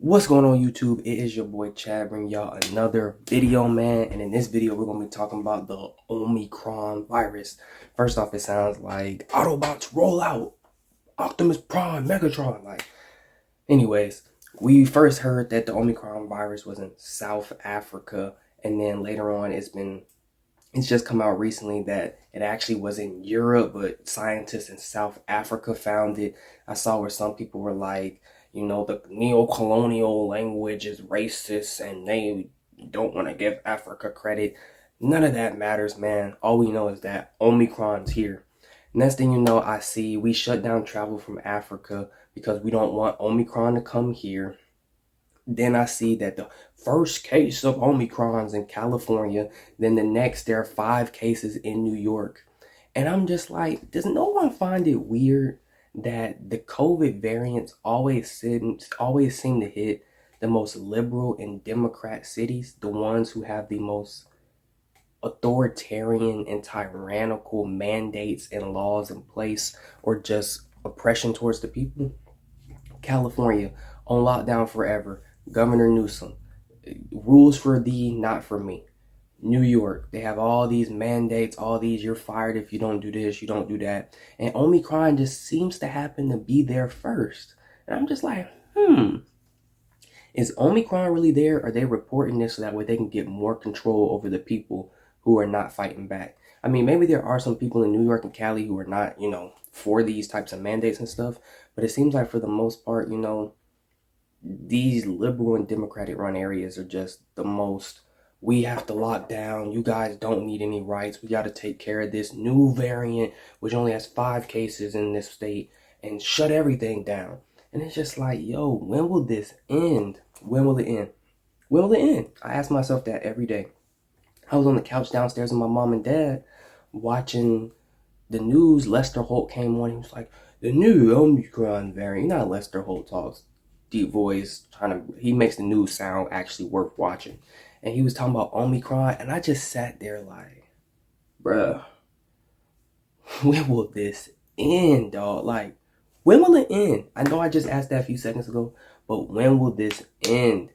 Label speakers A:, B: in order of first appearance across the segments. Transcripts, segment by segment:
A: What's going on YouTube? It is your boy Chad bringing y'all another video, man. And in this video, we're going to be talking about the Omicron virus. First off, it sounds like Autobots roll out, Optimus Prime, Megatron. Anyways, we first heard that the Omicron virus was in South Africa. And then later on, it's just come out recently that it actually was in Europe, but scientists in South Africa found it. I saw where some people were like, the neo-colonial language is racist and they don't want to give Africa credit. None of that matters, man. All we know is that Omicron's here. Next thing you know, I see we shut down travel from Africa because we don't want Omicron to come here. Then I see that the first case of Omicron's in California. Then the next, there are 5 cases in New York. And I'm just like, does no one find it weird that the COVID variants always seem to hit the most liberal and Democrat cities, the ones who have the most authoritarian and tyrannical mandates and laws in place, or just oppression towards the people? California on lockdown forever. Governor Newsom, rules for thee, not for me. New York, they have all these mandates, all these, you're fired if you don't do this, you don't do that. And Omicron just seems to happen to be there first. And I'm just like, is Omicron really there? Or are they reporting this so that way they can get more control over the people who are not fighting back? I mean, maybe there are some people in New York and Cali who are not, for these types of mandates and stuff. But it seems like for the most part, these liberal and democratic run areas are just the most, we have to lock down, you guys don't need any rights, we got to take care of this new variant which only has 5 cases in this state and shut everything down. And it's just like, yo, when will this end? When will it end? When will it end? I ask myself that every day. I was on the couch downstairs with my mom and dad watching the news. Lester Holt came on. He was like, the new Omicron variant. You know how Lester Holt talks, deep voice, he makes the news sound actually worth watching. And he was talking about Omicron, and I just sat there like, bruh, when will this end, dog? Like, when will it end? I know I just asked that a few seconds ago, but when will this end?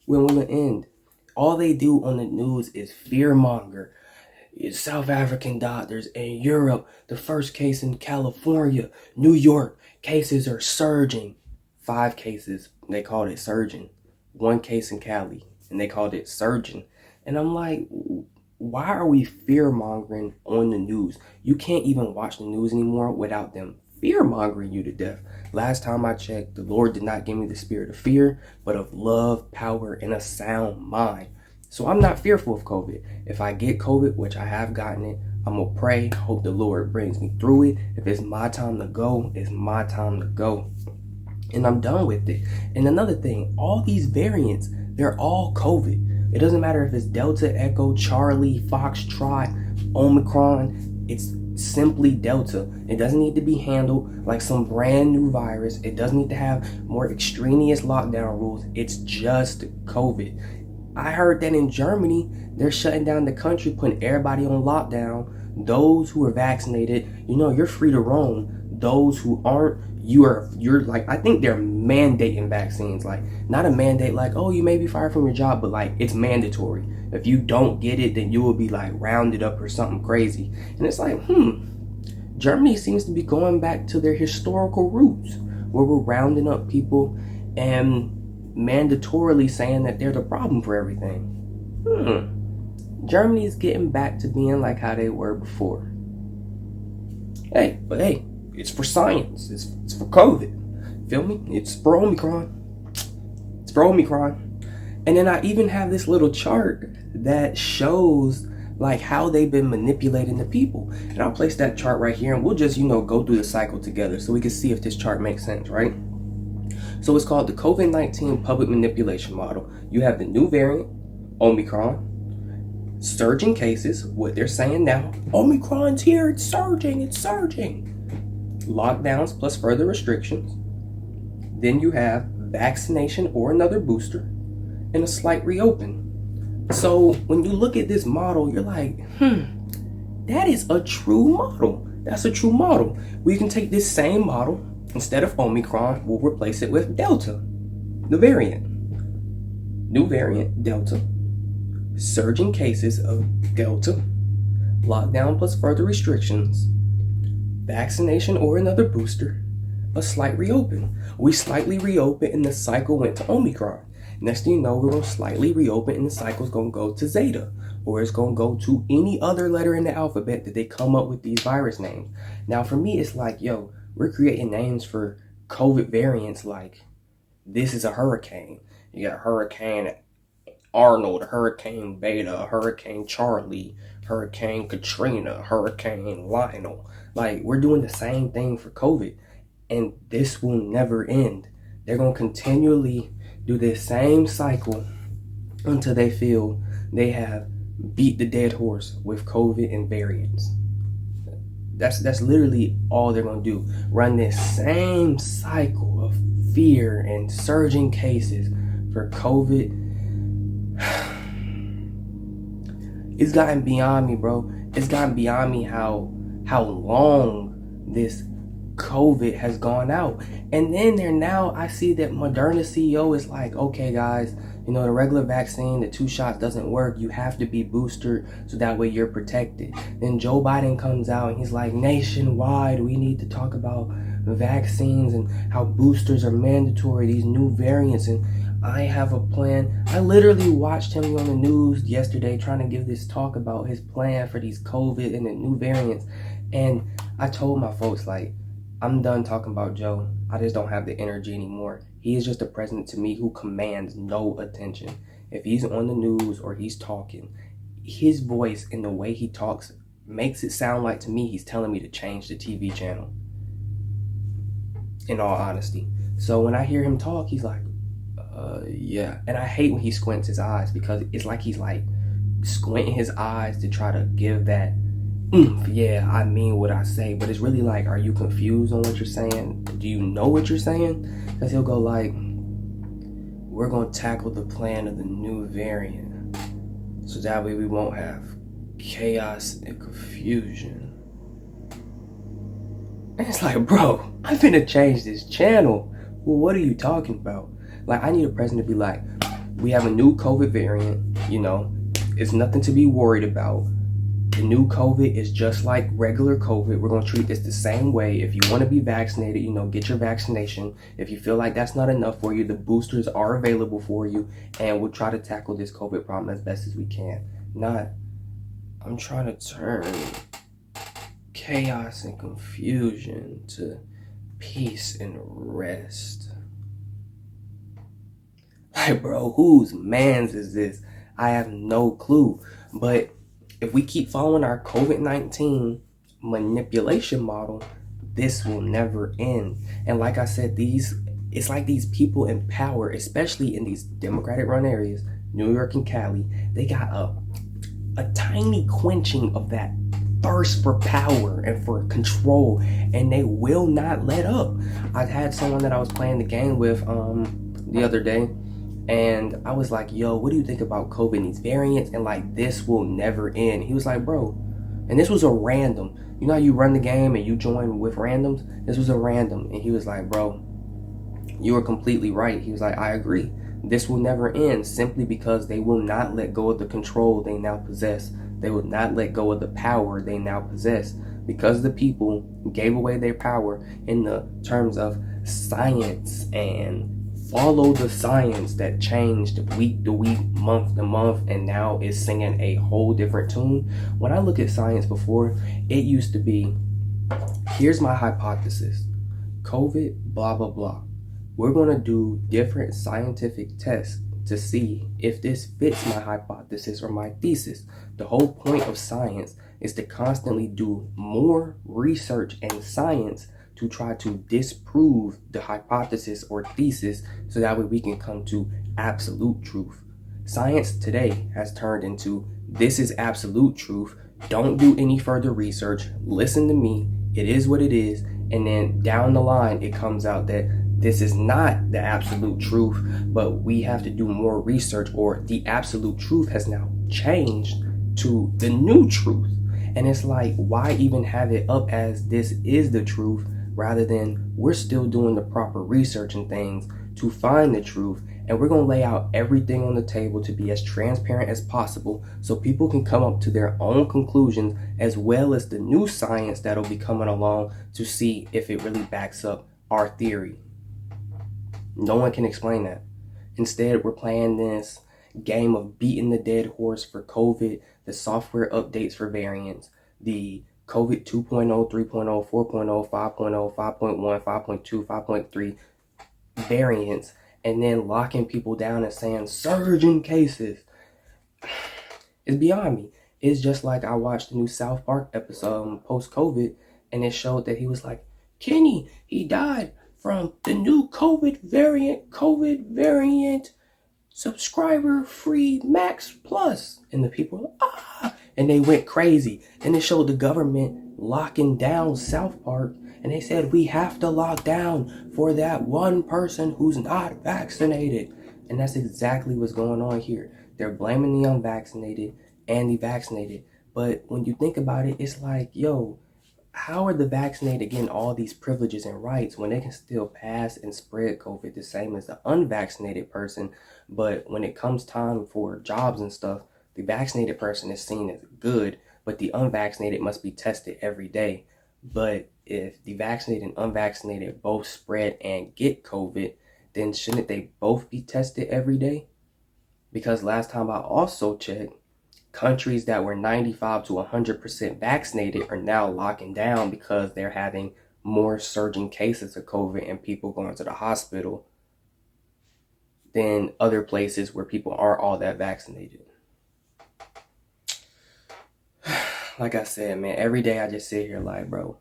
A: When will it end? All they do on the news is fearmonger. It's South African doctors in Europe, the first case in California, New York, cases are surging. 5 cases, they called it surging. 1 case in Cali, and they called it surging. And I'm like, why are we fear-mongering on the news? You can't even watch the news anymore without them fear-mongering you to death. Last time I checked, the Lord did not give me the spirit of fear, but of love, power, and a sound mind. So I'm not fearful of COVID. If I get COVID, which I have gotten it, I'm going to pray, hope the Lord brings me through it. If it's my time to go, it's my time to go. And I'm done with it. And another thing, all these variants, they're all COVID. It doesn't matter if it's Delta, Echo, Charlie, Foxtrot, Omicron. It's simply Delta. It doesn't need to be handled like some brand new virus. It doesn't need to have more extraneous lockdown rules. It's just COVID. I heard that in Germany, they're shutting down the country, putting everybody on lockdown. Those who are vaccinated, you're free to roam. Those who aren't, you're like, I think they're mandating vaccines, like not a mandate like, oh, you may be fired from your job, but like it's mandatory. If you don't get it, then you will be like rounded up or something crazy. And it's like, Germany seems to be going back to their historical roots where we're rounding up people and mandatorily saying that they're the problem for everything. Germany is getting back to being like how they were before. Hey, it's for science. It's for COVID. Feel me? It's for Omicron. It's for Omicron. And then I even have this little chart that shows like how they've been manipulating the people. And I'll place that chart right here and we'll just, go through the cycle together so we can see if this chart makes sense, right? So it's called the COVID-19 public manipulation model. You have the new variant, Omicron, surging cases, what they're saying now, Omicron's here, it's surging. Lockdowns plus further restrictions. Then you have vaccination or another booster and a slight reopen. So when you look at this model, you're like, that is a true model. That's a true model. We can take this same model, instead of Omicron, we'll replace it with Delta. The variant. New variant, Delta. Surging cases of Delta. Lockdown plus further restrictions. Vaccination or another booster. A slight reopen. We slightly reopened and the cycle went to Omicron. Next thing you know, we're going to slightly reopen and the cycle's going to go to Zeta. Or it's going to go to any other letter in the alphabet that they come up with these virus names. Now, for me, it's like, yo, we're creating names for COVID variants like this is a hurricane. You got Hurricane Arnold, Hurricane Beta, Hurricane Charlie, Hurricane Katrina, Hurricane Lionel. Like, we're doing the same thing for COVID. And this will never end. They're going to continually do this same cycle until they feel they have beat the dead horse with COVID and variants. That's literally all they're going to do. Run this same cycle of fear and surging cases for COVID. It's gotten beyond me, bro. It's gotten beyond me how long this COVID has gone out. And then I see that Moderna's CEO is like, okay guys, the regular vaccine, the 2 shots doesn't work. You have to be boosted so that way you're protected. Then Joe Biden comes out and he's like, nationwide, we need to talk about vaccines and how boosters are mandatory, these new variants. And I have a plan. I literally watched him on the news yesterday trying to give this talk about his plan for these COVID and the new variants. And I told my folks, like, I'm done talking about Joe. I just don't have the energy anymore. He is just a president to me who commands no attention. If he's on the news or he's talking, his voice and the way he talks makes it sound like to me he's telling me to change the TV channel. In all honesty. So when I hear him talk, he's like, yeah. And I hate when he squints his eyes because it's like he's like squinting his eyes to try to give that yeah, I mean what I say, but it's really like, are you confused on what you're saying? Do you know what you're saying? Because he'll go like, we're going to tackle the plan of the new variant so that way we won't have chaos and confusion. And it's like, bro, I'm finna change this channel. Well, what are you talking about? Like, I need a president to be like, we have a new COVID variant, it's nothing to be worried about. The new COVID is just like regular COVID. We're going to treat this the same way. If you want to be vaccinated, get your vaccination. If you feel like that's not enough for you, the boosters are available for you. And we'll try to tackle this COVID problem as best as we can. Not, I'm trying to turn chaos and confusion to peace and rest. Like, bro, whose man's is this? I have no clue. But if we keep following our COVID-19 manipulation model, this will never end. And like I said, it's like these people in power, especially in these Democratic run areas, New York and Cali, they got a tiny quenching of that thirst for power and for control, and they will not let up. I had someone that I was playing the game with the other day, and I was like, yo, what do you think about COVID and these variants? And like, this will never end. He was like, bro, and this was a random. You know how you run the game and you join with randoms? This was a random. And he was like, bro, you were completely right. He was like, I agree. This will never end simply because they will not let go of the control they now possess. They will not let go of the power they now possess because the people gave away their power in the terms of science and follow the science that changed week to week, month to month, and now is singing a whole different tune. When I look at science before, it used to be, here's my hypothesis. COVID, blah, blah, blah. We're going to do different scientific tests to see if this fits my hypothesis or my thesis. The whole point of science is to constantly do more research and science to try to disprove the hypothesis or thesis so that way we can come to absolute truth. Science today has turned into, this is absolute truth. Don't do any further research. Listen to me. It is what it is. And then down the line, it comes out that this is not the absolute truth, but we have to do more research, or the absolute truth has now changed to the new truth. And it's like, why even have it up as this is the truth rather than we're still doing the proper research and things to find the truth, and we're going to lay out everything on the table to be as transparent as possible so people can come up to their own conclusions, as well as the new science that'll be coming along to see if it really backs up our theory. No one can explain that. Instead, we're playing this game of beating the dead horse for COVID, the software updates for variants, the COVID 2.0, 3.0, 4.0, 5.0, 5.1, 5.2, 5.3 variants, and then locking people down and saying surge in cases. It's beyond me. It's just like I watched the new South Park episode post-COVID, and it showed that he was like, Kenny, he died from the new COVID variant, subscriber free Max Plus. And the people, and they went crazy. And it showed the government locking down South Park, and they said we have to lock down for that one person who's not vaccinated. And that's exactly what's going on here. They're blaming the unvaccinated and the vaccinated. But when you think about it, it's like, yo, how are the vaccinated getting all these privileges and rights when they can still pass and spread COVID the same as the unvaccinated person? But when it comes time for jobs and stuff, the vaccinated person is seen as good, but the unvaccinated must be tested every day. But if the vaccinated and unvaccinated both spread and get COVID, then shouldn't they both be tested every day? Because last time I also checked, countries that were 95 to 100% vaccinated are now locking down because they're having more surging cases of COVID and people going to the hospital than other places where people aren't all that vaccinated. Like I said, man, every day I just sit here like, bro,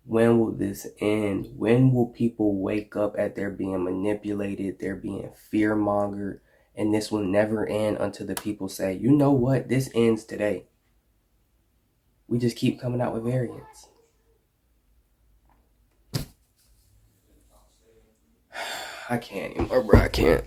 A: when will this end? When will people wake up at they're being manipulated, they're being fear-mongered, and this will never end until the people say, you know what, this ends today. We just keep coming out with variants. I can't anymore, bro, I can't.